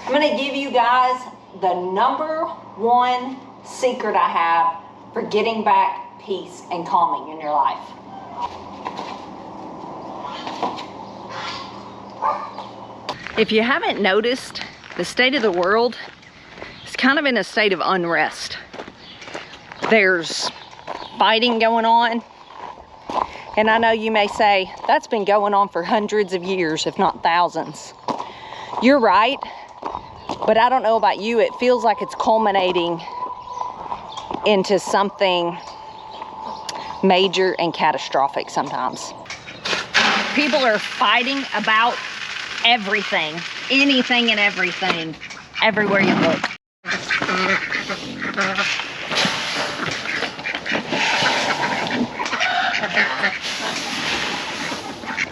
I'm gonna give you guys the #1 secret I have for getting back peace and calming in your life. If you haven't noticed, the state of the world is kind of in a state of unrest. There's fighting going on. And I know you may say, that's been going on for hundreds of years, if not thousands. You're right, but I don't know about you, it feels like it's culminating into something major and catastrophic sometimes. People are fighting about everything, anything and everything, everywhere you look.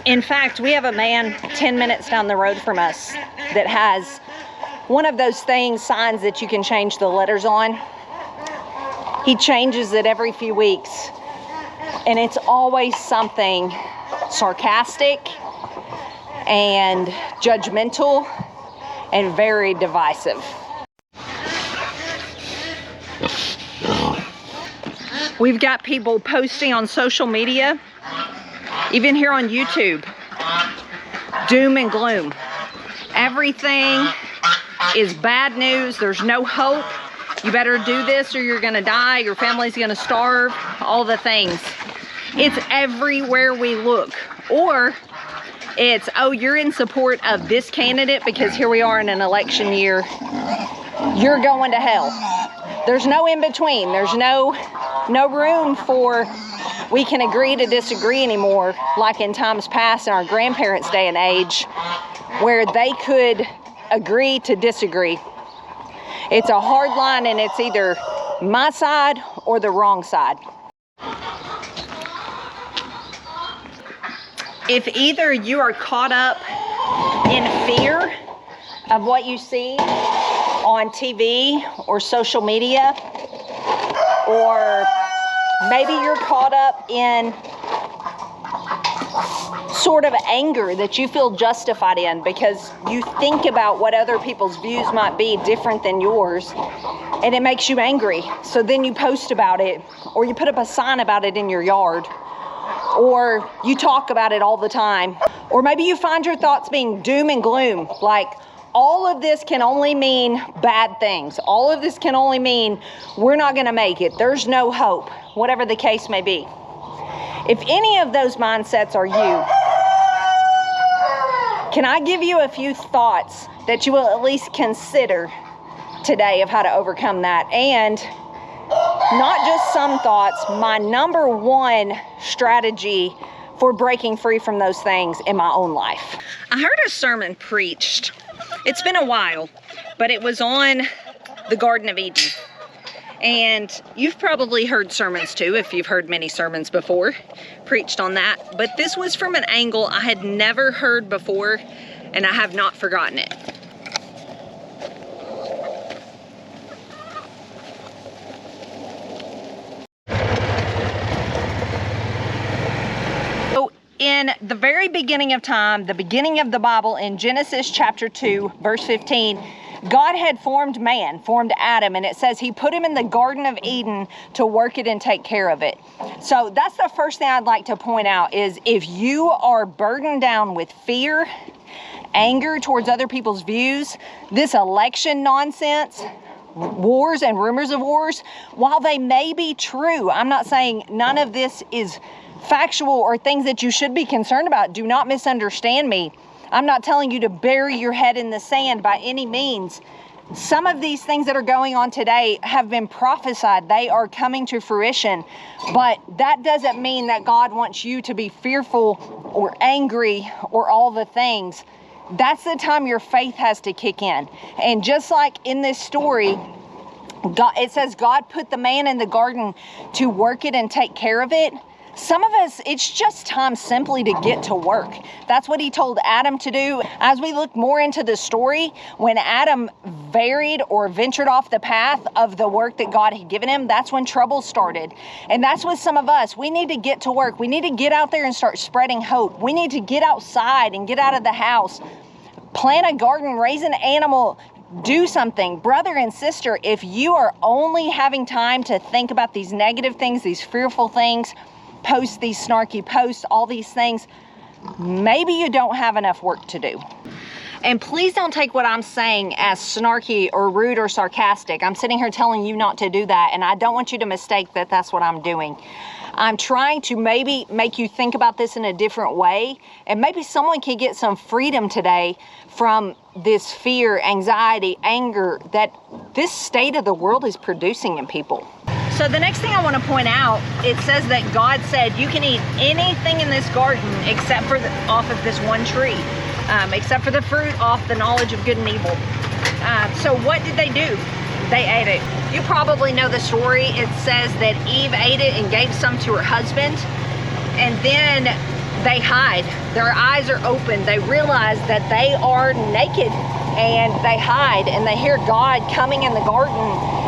In fact, we have a man 10 minutes down the road from us that has one of those signs that you can change the letters on. He changes it every few weeks, and it's always something sarcastic and judgmental and very divisive. We've got people posting on social media, even here on YouTube, doom and gloom. Everything is bad news. There's no hope. You better do this or you're gonna die. Your family's gonna starve. All the things. It's everywhere we look. Or it's, oh, you're in support of this candidate because here we are in an election year. You're going to hell. There's no in between. There's no room for we can agree to disagree anymore, like in times past in our grandparents' day and age, where they could agree to disagree. It's a hard line, and it's either my side or the wrong side. If either you are caught up in fear of what you see on TV or social media, or maybe you're caught up in sort of anger that you feel justified in because you think about what other people's views might be different than yours, and it makes you angry. So then you post about it, or you put up a sign about it in your yard, or you talk about it all the time. Or maybe you find your thoughts being doom and gloom, like all of this can only mean bad things. All of this can only mean we're not gonna make it. There's no hope, whatever the case may be. If any of those mindsets are you, can I give you a few thoughts that you will at least consider today of how to overcome that? And not just some thoughts, my #1 strategy for breaking free from those things in my own life. I heard a sermon preached. It's been a while, but it was on the Garden of Eden. And you've probably heard sermons too, if you've heard many sermons before, preached on that. But this was from an angle I had never heard before, and I have not forgotten it. So in the very beginning of time, the beginning of the Bible, in Genesis chapter 2, verse 15, God had formed man, formed Adam, and it says he put him in the Garden of Eden to work it and take care of it. So that's the first thing I'd like to point out is if you are burdened down with fear, anger towards other people's views, this election nonsense, wars and rumors of wars, while they may be true, I'm not saying none of this is factual or things that you should be concerned about. Do not misunderstand me. I'm not telling you to bury your head in the sand by any means. Some of these things that are going on today have been prophesied. They are coming to fruition. But that doesn't mean that God wants you to be fearful or angry or all the things. That's the time your faith has to kick in. And just like in this story, God, it says God put the man in the garden to work it and take care of it. Some of us, it's just time simply to get to work. That's what he told Adam to do. As we look more into the story, when Adam varied or ventured off the path of the work that God had given him, that's when trouble started. And that's with some of us. We need to get to work. We need to get out there and start spreading hope. We need to get outside and get out of the house. Plant a garden, raise an animal, do something. Brother and sister, if you are only having time to think about these negative things, these fearful things, post these snarky posts, all these things, maybe you don't have enough work to do. And please don't take what I'm saying as snarky or rude or sarcastic. I'm sitting here telling you not to do that, and I don't want you to mistake that that's what I'm doing. I'm trying to maybe make you think about this in a different way, and maybe someone can get some freedom today from this fear, anxiety, anger that this state of the world is producing in people. So the next thing I want to point out, it says that God said you can eat anything in this garden except for off of this one tree. Except for the fruit off the knowledge of good and evil. So what did they do? They ate it. You probably know the story. It says that Eve ate it and gave some to her husband, and then they hide. Their eyes are open. They realize that they are naked, and they hide, and they hear God coming in the garden,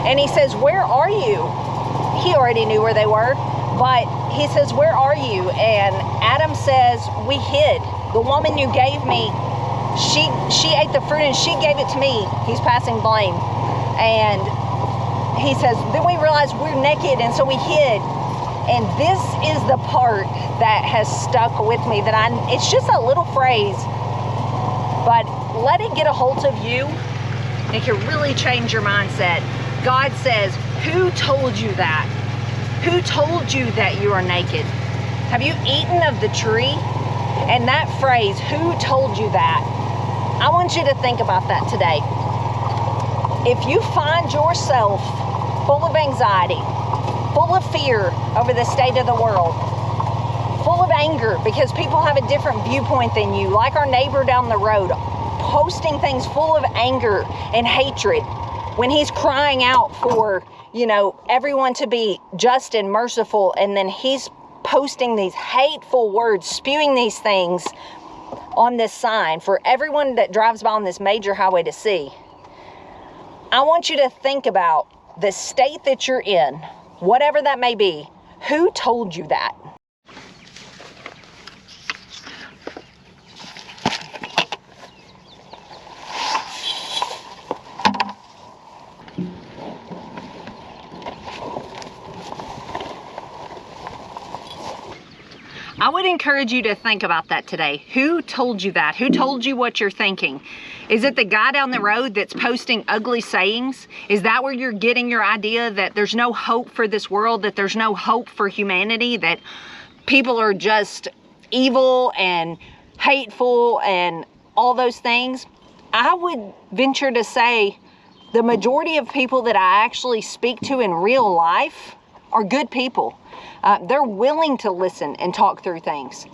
and he says, "Where are you?" He already knew where they were, but he says, "Where are you?" And Adam says, "We hid. The woman you gave me, she ate the fruit and she gave it to me." He's passing blame. And he says, then we realized we're naked, and so we hid. And this is the part that has stuck with me, that it's just a little phrase, but let it get a hold of you. It can really change your mindset. God says, who told you that? Who told you that you are naked? Have you eaten of the tree? And that phrase, who told you that? I want you to think about that today. If you find yourself full of anxiety, full of fear over the state of the world, full of anger because people have a different viewpoint than you, like our neighbor down the road, posting things full of anger and hatred when he's crying out for, everyone to be just and merciful, and then he's posting these hateful words, spewing these things on this sign for everyone that drives by on this major highway to see. I want you to think about the state that you're in, whatever that may be. Who told you that? I would encourage you to think about that today. Who told you that? Who told you what you're thinking? Is it the guy down the road that's posting ugly sayings? Is that where you're getting your idea that there's no hope for this world, that there's no hope for humanity, that people are just evil and hateful and all those things? I would venture to say the majority of people that I actually speak to in real life are good people. They're willing to listen and talk through things.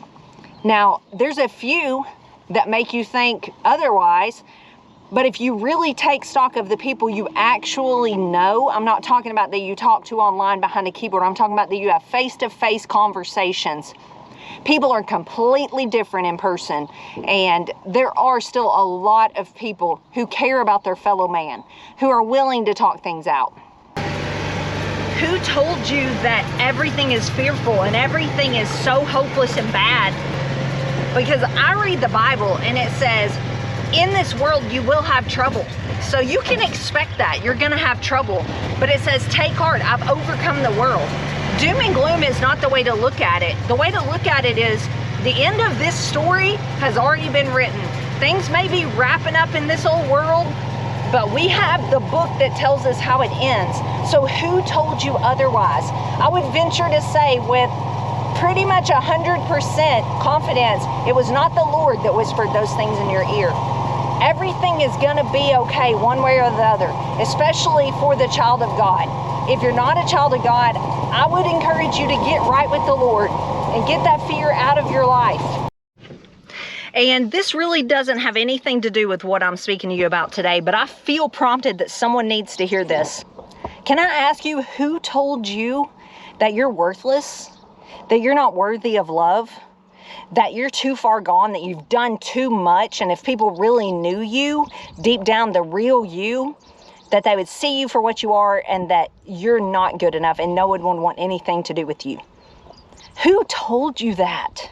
Now, there's a few that make you think otherwise, but if you really take stock of the people you actually know, I'm not talking about that you talk to online behind a keyboard, I'm talking about that you have face-to-face conversations. People are completely different in person, and there are still a lot of people who care about their fellow man, who are willing to talk things out. Who told you that everything is fearful and everything is so hopeless and bad? Because I read the Bible and it says, in this world you will have trouble. So you can expect that. You're going to have trouble. But it says, take heart, I've overcome the world. Doom and gloom is not the way to look at it. The way to look at it is, the end of this story has already been written. Things may be wrapping up in this old world, but we have the book that tells us how it ends. So who told you otherwise? I would venture to say with pretty much 100% confidence, it was not the Lord that whispered those things in your ear. Everything is going to be okay one way or the other, especially for the child of God. If you're not a child of God, I would encourage you to get right with the Lord and get that fear out of your life. And this really doesn't have anything to do with what I'm speaking to you about today, but I feel prompted that someone needs to hear this. Can I ask you, who told you that you're worthless, that you're not worthy of love, that you're too far gone, that you've done too much, and if people really knew you, deep down, the real you, that they would see you for what you are and that you're not good enough and no one would want anything to do with you? Who told you that?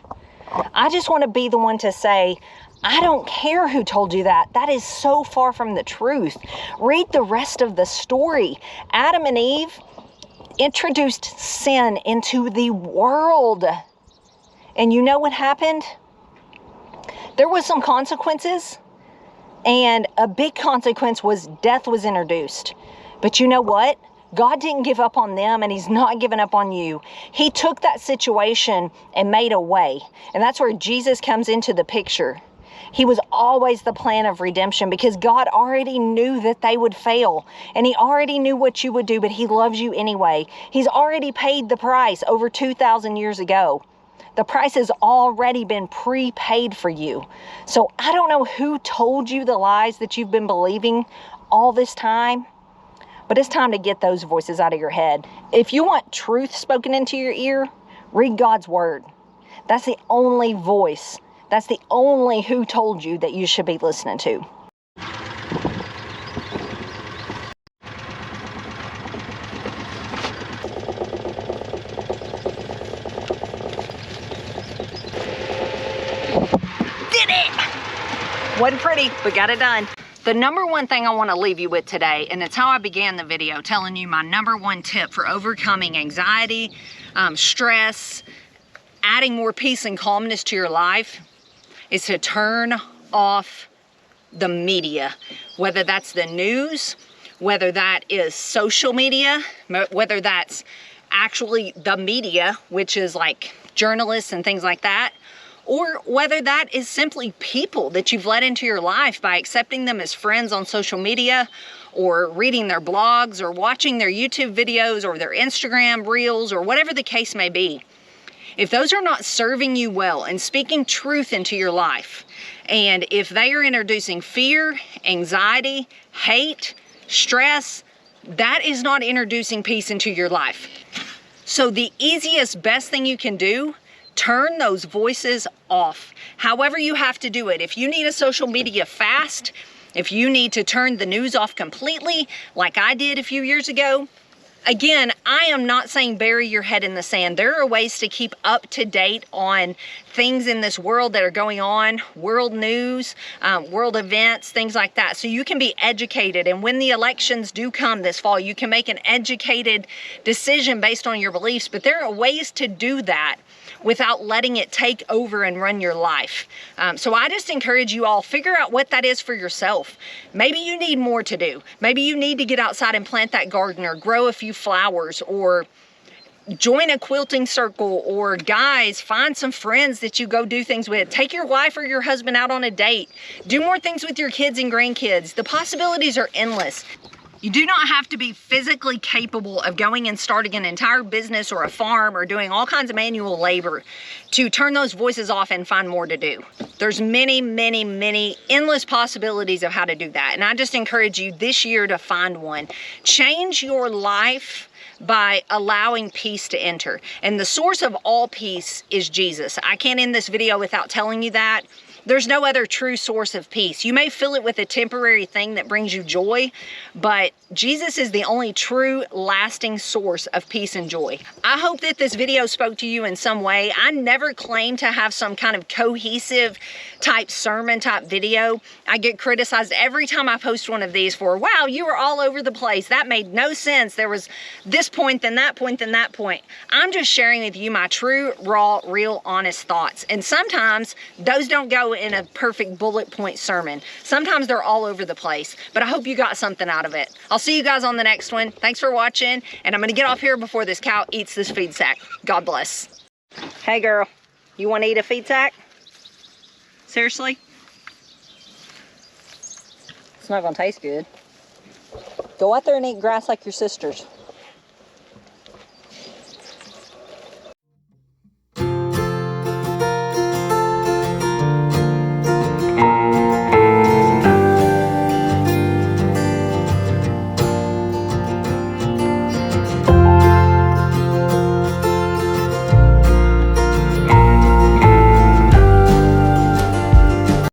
I just want to be the one to say, I don't care who told you that. That is so far from the truth. Read the rest of the story. Adam and Eve introduced sin into the world. And you know what happened? There was some consequences, and a big consequence was death was introduced. But you know what? God didn't give up on them, and he's not giving up on you. He took that situation and made a way. And that's where Jesus comes into the picture. He was always the plan of redemption because God already knew that they would fail, and he already knew what you would do, but he loves you anyway. He's already paid the price over 2,000 years ago. The price has already been prepaid for you. So I don't know who told you the lies that you've been believing all this time, but it's time to get those voices out of your head. If you want truth spoken into your ear, read God's word. That's the only voice. That's the only who told you that you should be listening to. Wasn't pretty, but got it done. The number one thing I want to leave you with today, and it's how I began the video, telling you my number one tip for overcoming anxiety, stress, adding more peace and calmness to your life, is to turn off the media. Whether that's the news, whether that is social media, whether that's actually the media, which is like journalists and things like that, or whether that is simply people that you've let into your life by accepting them as friends on social media, or reading their blogs, or watching their YouTube videos, or their Instagram reels, or whatever the case may be. If those are not serving you well and speaking truth into your life, and if they are introducing fear, anxiety, hate, stress, that is not introducing peace into your life. So the easiest, best thing you can do, turn those voices off. However you have to do it. If you need a social media fast, if you need to turn the news off completely, like I did a few years ago, again, I am not saying bury your head in the sand. There are ways to keep up to date on things in this world that are going on, world news, world events, things like that. So you can be educated, and when the elections do come this fall, you can make an educated decision based on your beliefs. But there are ways to do that without letting it take over and run your life. So I just encourage you all, figure out what that is for yourself. Maybe you need more to do. Maybe you need to get outside and plant that garden, or grow a few flowers, or join a quilting circle, or guys, find some friends that you go do things with. Take your wife or your husband out on a date. Do more things with your kids and grandkids. The possibilities are endless. You do not have to be physically capable of going and starting an entire business or a farm or doing all kinds of manual labor to turn those voices off and find more to do. There's many, many, many endless possibilities of how to do that. And I just encourage you this year to find one. Change your life by allowing peace to enter. And the source of all peace is Jesus. I can't end this video without telling you that. There's no other true source of peace. You may fill it with a temporary thing that brings you joy, but Jesus is the only true, lasting source of peace and joy. I hope that this video spoke to you in some way. I never claim to have some kind of cohesive type sermon type video. I get criticized every time I post one of these for, wow, you were all over the place. That made no sense. There was this point, then that point, then that point. I'm just sharing with you my true, raw, real, honest thoughts. And sometimes those don't go in a perfect bullet point sermon. Sometimes they're all over the place, but I hope you got something out of it. I'll see you guys on the next one. Thanks for watching, and I'm gonna get off here before this cow eats this feed sack. God bless. Hey girl, you wanna eat a feed sack? Seriously? It's not gonna taste good. Go out there and eat grass like your sisters.